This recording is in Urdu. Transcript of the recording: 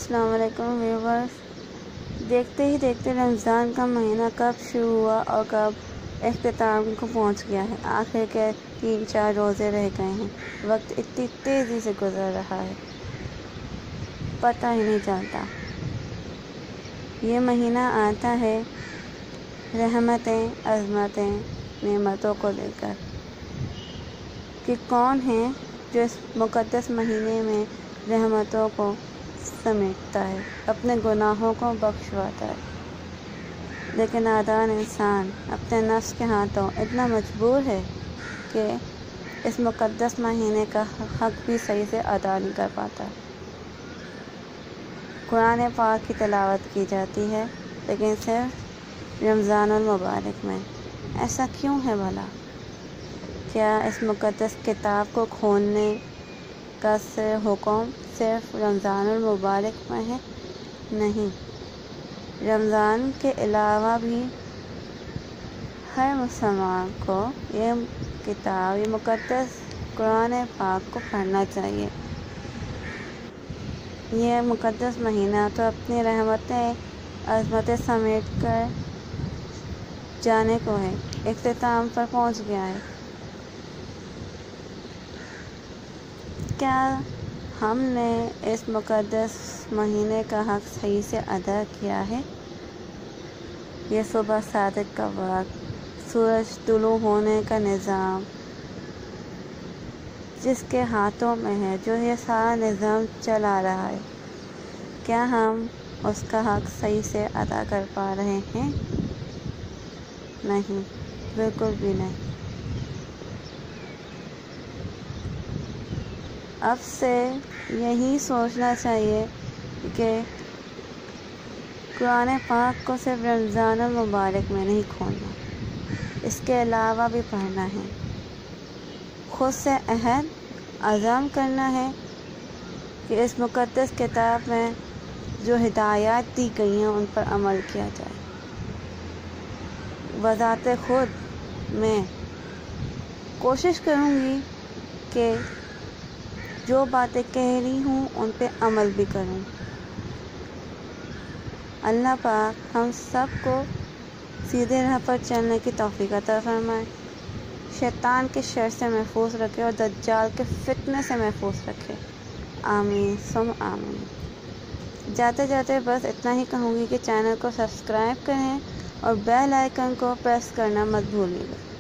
السلام علیکم ویورز، دیکھتے ہی دیکھتے رمضان کا مہینہ کب شروع ہوا اور کب اختتام کو پہنچ گیا ہے۔ آخر کے 3-4 روزے رہ گئے ہیں۔ وقت اتنی تیزی سے گزر رہا ہے، پتہ ہی نہیں چلتا۔ یہ مہینہ آتا ہے رحمتیں، عظمتیں، نعمتوں کو لے کر کہ کون ہے جو اس مقدس مہینے میں رحمتوں کو سمیٹتا ہے، اپنے گناہوں کو بخشواتا ہے۔ لیکن نادان انسان اپنے نفس کے ہاتھوں اتنا مجبور ہے کہ اس مقدس مہینے کا حق بھی صحیح سے ادا نہیں کر پاتا۔ قرآن پاک کی تلاوت کی جاتی ہے، لیکن صرف رمضان المبارک میں۔ ایسا کیوں ہے بھلا؟ کیا اس مقدس کتاب کو کھولنے کا حکم صرف رمضان المبارک میں ہے؟ نہیں، رمضان کے علاوہ بھی ہر مسلمان کو یہ کتاب، یہ مقدس قرآن پاک کو پڑھنا چاہیے۔ یہ مقدس مہینہ تو اپنی رحمتیں، عظمتیں سمیٹ کر جانے کو ہے، اختتام پر پہنچ گیا ہے۔ کیا ہم نے اس مقدس مہینے کا حق صحیح سے ادا کیا ہے؟ یہ صبح صادق کا وقت، سورج طلوع ہونے کا نظام جس کے ہاتھوں میں ہے، جو یہ سارا نظام چلا رہا ہے، کیا ہم اس کا حق صحیح سے ادا کر پا رہے ہیں؟ نہیں، بالکل بھی نہیں۔ اب سے یہی سوچنا چاہیے کہ قرآن پاک کو صرف رمضان المبارک میں نہیں کھولنا، اس کے علاوہ بھی پڑھنا ہے۔ خود سے عہد عزم کرنا ہے کہ اس مقدس کتاب میں جو ہدایات دی گئی ہیں ان پر عمل کیا جائے۔ بذات خود میں کوشش کروں گی کہ جو باتیں کہہ رہی ہوں ان پہ عمل بھی کروں۔ اللہ پاک ہم سب کو سیدھے راہ پر چلنے کی توفیق عطا فرمائے، شیطان کے شر سے محفوظ رکھے اور دجال کے فتنے سے محفوظ رکھے۔ آمین ثم آمین۔ جاتے جاتے بس اتنا ہی کہوں گی کہ چینل کو سبسکرائب کریں اور بیل آئیکن کو پریس کرنا مت بھولیے گا۔